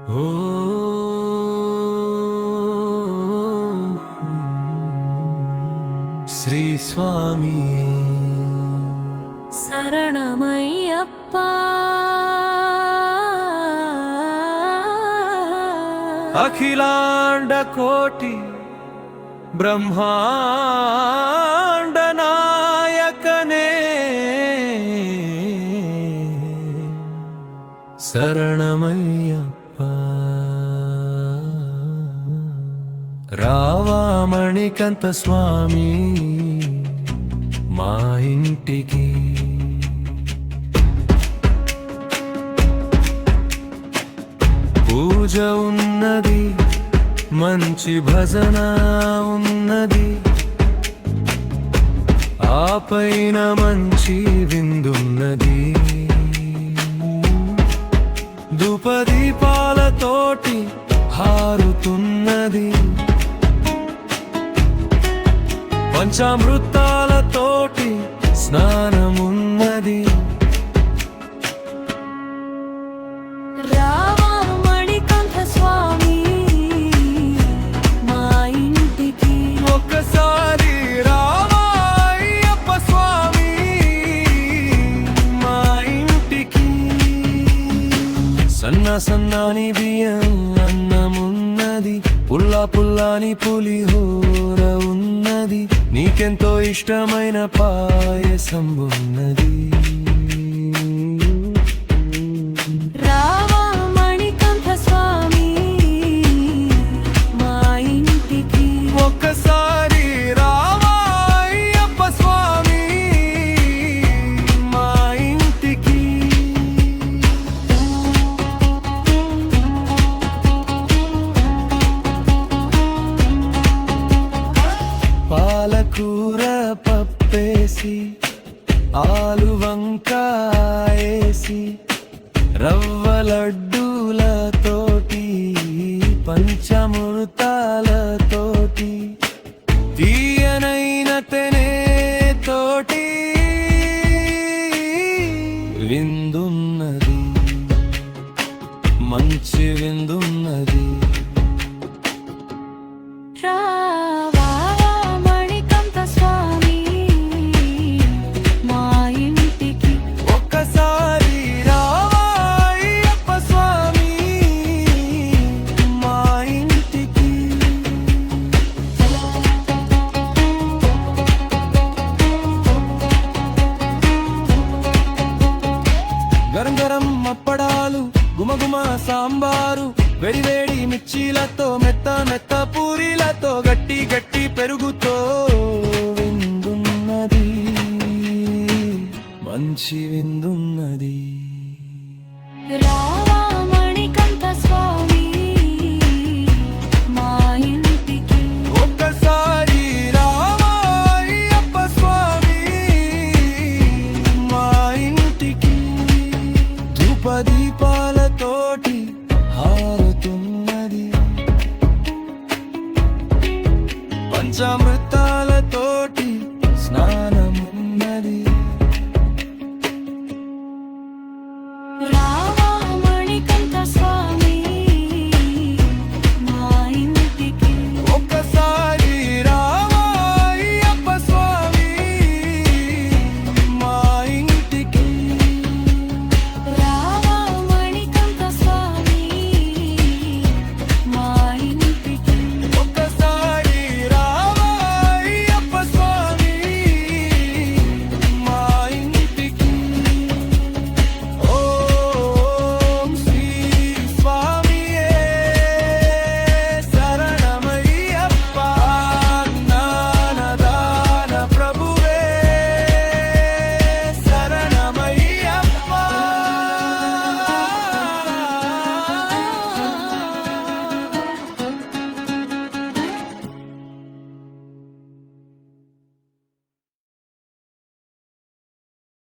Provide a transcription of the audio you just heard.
ఓ శ్రీ స్వామి శరణమయ్యప్ప అఖిలాండ కోటి బ్రహ్మాండ నాయకనే శరణమయ్యప్ప రావా మణికంఠ స్వామి మా ఇంటికి పూజ ఉన్నది మంచి భజన ఉన్నది ఆ పైన మంచి విందున్నది ధూపదీపాలతోటి హారుతున్నది పంచామృతాలతోటి స్నానమున్నది రావా మణికంఠ స్వామి మా ఇంటికి ఒక్కసారి రావా అయ్యప్ప స్వామి మా ఇంటికి సన్నాని బియ్యం అన్నమున్నది పుల్లాని పులిహోర ఉన్నది నీకెంతో ఇష్టమైన పాయసం ఉన్నది రావా మణికంఠ స్వామి మా ఇంటికి ఒక్కసారి రావా అయ్యప్ప స్వామి మా ఇంటికి పాలకూర పప్పేసి ఆలు వంకాయేసి రవ్వ లడ్డూలతోటి పంచమృతాలతోటి తీయనైన తెనే తోటి విందున్నది మంచి విందున్నది రావా మణికంఠ స్వామి మా ఇంటికి ఒక్కసారి రావా అయ్యప్ప స్వామి మా ఇంటికి గరం గరం అప్పడాలు గుమగుమ సాంబారు వేడి మిర్చీలతో మెత్త మెత్త పూరీలతో గట్టి గట్టి పెరుగుతో విందున్నది మంచి విందున్నది రావా మణికంఠ స్వామి మా ఇంటికి ఒక్కసారి రావా అయ్యప్ప స్వామి మా ఇంటికి ధూపదీపాలతోటి హారుతున్నది పంచామృతాలతోటి స్నానమున్నది రావా